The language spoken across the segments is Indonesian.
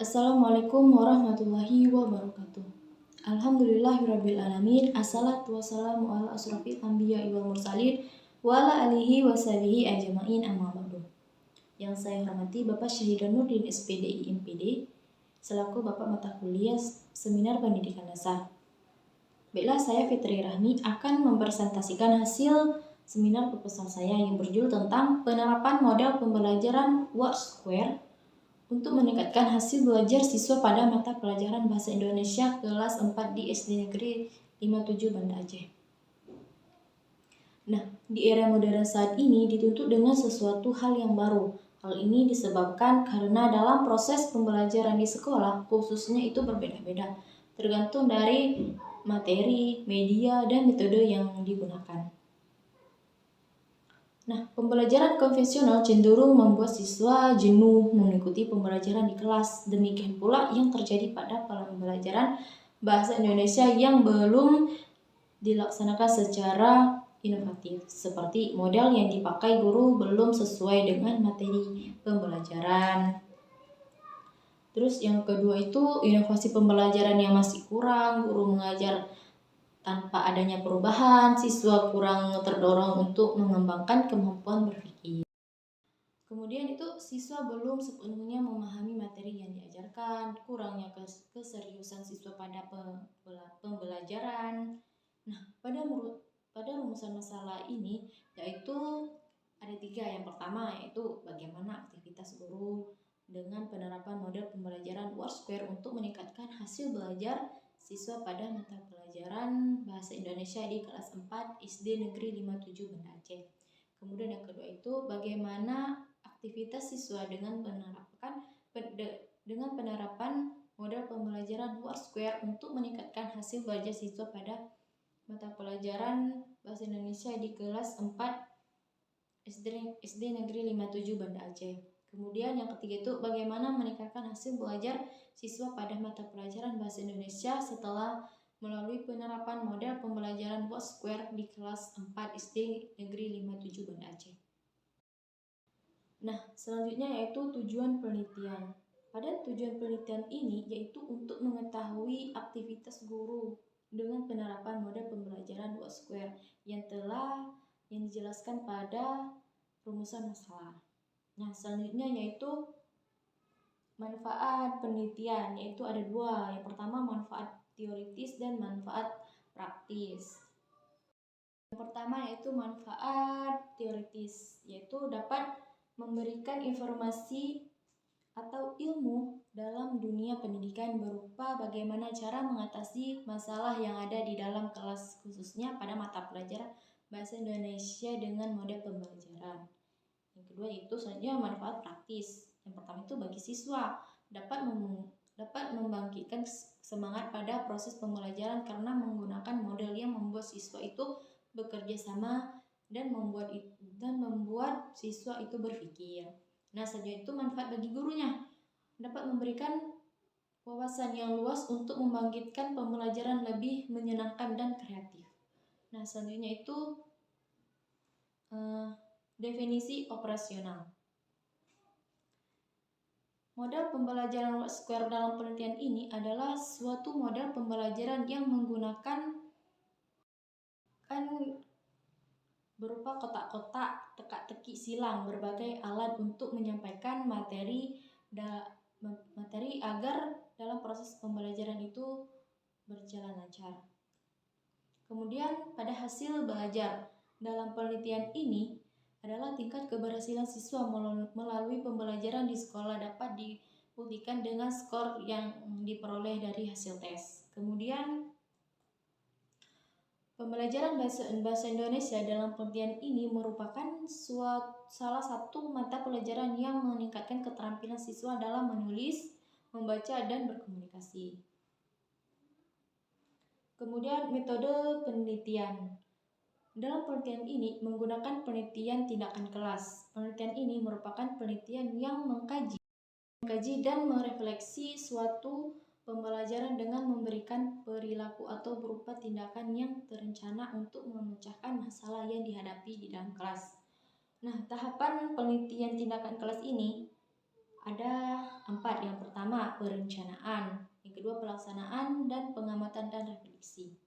Assalamualaikum warahmatullahi wabarakatuh. Alhamdulillahirrabbilalamin. Assalatu wassalamu ala asrafil anbiya'i wal mursalin wa ala alihi wa sahbihi ajma'in amma ba'du. Yang saya hormati Bapak Syahidan Nurdin SPD IMPD selaku Bapak Mata Kuliah Seminar Pendidikan Dasar. Baiklah, saya Fitri Rahmi akan mempresentasikan hasil seminar proposal saya yang berjudul tentang penerapan model pembelajaran Wordsquare untuk meningkatkan hasil belajar siswa pada mata pelajaran Bahasa Indonesia kelas 4 di SD Negeri 57 Banda Aceh. Nah, di era modern saat ini dituntut dengan sesuatu hal yang baru. Hal ini disebabkan karena dalam proses pembelajaran di sekolah khususnya itu berbeda-beda, tergantung dari materi, media, dan metode yang digunakan. Nah, pembelajaran konvensional cenderung membuat siswa jenuh mengikuti pembelajaran di kelas. Demikian pula yang terjadi pada pembelajaran bahasa Indonesia yang belum dilaksanakan secara inovatif. Seperti model yang dipakai guru belum sesuai dengan materi pembelajaran. Terus yang kedua itu inovasi pembelajaran yang masih kurang, guru mengajar tanpa adanya perubahan, siswa kurang terdorong untuk mengembangkan kemampuan berpikir. Kemudian itu siswa belum sepenuhnya memahami materi yang diajarkan, kurangnya keseriusan siswa pada pembelajaran. Nah, pada rumusan masalah ini yaitu ada 3. Yang pertama yaitu bagaimana aktivitas guru dengan penerapan model pembelajaran Wordsquare untuk meningkatkan hasil belajar siswa pada mata pelajaran Bahasa Indonesia di kelas 4 SD Negeri 57 Banda Aceh. Kemudian yang kedua itu bagaimana aktivitas siswa dengan penerapan model pembelajaran Wordsquare untuk meningkatkan hasil belajar siswa pada mata pelajaran Bahasa Indonesia di kelas 4 SD Negeri 57 Banda Aceh. Kemudian yang ketiga itu bagaimana meningkatkan hasil belajar siswa pada mata pelajaran Bahasa Indonesia setelah melalui penerapan model pembelajaran Wordsquare di kelas 4 SD Negeri 57 Banda Aceh. Nah, selanjutnya yaitu tujuan penelitian. Pada tujuan penelitian ini yaitu untuk mengetahui aktivitas guru dengan penerapan model pembelajaran Wordsquare yang dijelaskan pada rumusan masalah. Nah, selanjutnya yaitu manfaat penelitian, yaitu ada 2. Yang pertama manfaat teoritis dan manfaat praktis. Yang pertama yaitu manfaat teoritis, yaitu dapat memberikan informasi atau ilmu dalam dunia pendidikan berupa bagaimana cara mengatasi masalah yang ada di dalam kelas khususnya pada mata pelajaran Bahasa Indonesia dengan model pembelajaran. Yang kedua itu saja manfaat praktis. Yang pertama itu bagi siswa dapat membangkitkan semangat pada proses pembelajaran karena menggunakan model yang membuat siswa itu bekerja sama dan membuat siswa itu berpikir. Nah, saja itu manfaat bagi gurunya, dapat memberikan wawasan yang luas untuk membangkitkan pembelajaran lebih menyenangkan dan kreatif. Nah, selanjutnya itu definisi operasional. Model pembelajaran Wordsquare dalam penelitian ini adalah suatu model pembelajaran yang menggunakan berupa kotak-kotak, teka-teki silang, berbagai alat untuk menyampaikan materi agar dalam proses pembelajaran itu berjalan lancar. Kemudian pada hasil belajar dalam penelitian ini adalah tingkat keberhasilan siswa melalui pembelajaran di sekolah dapat dibuktikan dengan skor yang diperoleh dari hasil tes. Kemudian pembelajaran bahasa Indonesia dalam penelitian ini merupakan salah satu mata pelajaran yang meningkatkan keterampilan siswa dalam menulis, membaca, dan berkomunikasi. Kemudian metode penelitian. Dalam penelitian ini menggunakan penelitian tindakan kelas. Penelitian ini merupakan penelitian yang mengkaji dan merefleksi suatu pembelajaran dengan memberikan perilaku atau berupa tindakan yang terencana untuk memecahkan masalah yang dihadapi di dalam kelas. Nah, tahapan penelitian tindakan kelas ini ada 4. Yang pertama, perencanaan. Yang kedua, pelaksanaan dan pengamatan dan refleksi.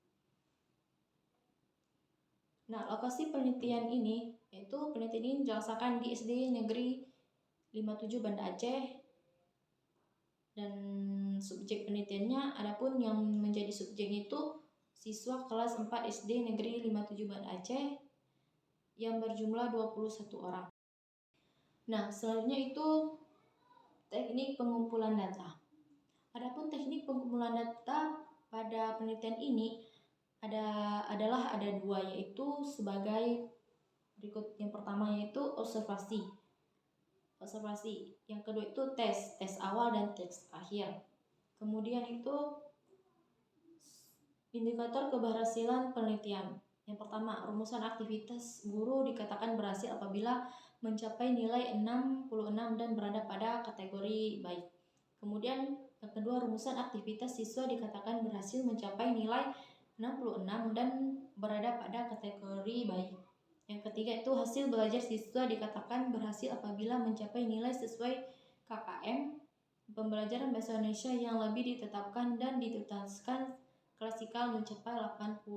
Nah, lokasi penelitian ini yaitu penelitian ini dilaksanakan di SD Negeri 57 Banda Aceh, dan subjek penelitiannya adapun yang menjadi subjeknya itu siswa kelas 4 SD Negeri 57 Banda Aceh yang berjumlah 21 orang. Nah, selanjutnya itu teknik pengumpulan data. Adapun teknik pengumpulan data pada penelitian ini ada dua, yaitu sebagai berikut. Yang pertama yaitu observasi. Yang kedua itu tes awal dan tes akhir. Kemudian itu indikator keberhasilan penelitian. Yang pertama, rumusan aktivitas guru dikatakan berhasil apabila mencapai nilai 66 dan berada pada kategori baik. Kemudian yang kedua, rumusan aktivitas siswa dikatakan berhasil mencapai nilai 66 dan berada pada kategori baik. Yang ketiga itu hasil belajar siswa dikatakan berhasil apabila mencapai nilai sesuai KKM pembelajaran bahasa Indonesia yang lebih ditetapkan dan ditutaskan klasikal mencapai 80%.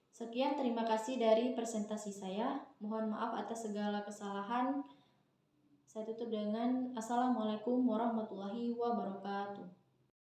Sekian, terima kasih dari presentasi saya. Mohon maaf atas segala kesalahan. Saya tutup dengan Assalamualaikum warahmatullahi wabarakatuh.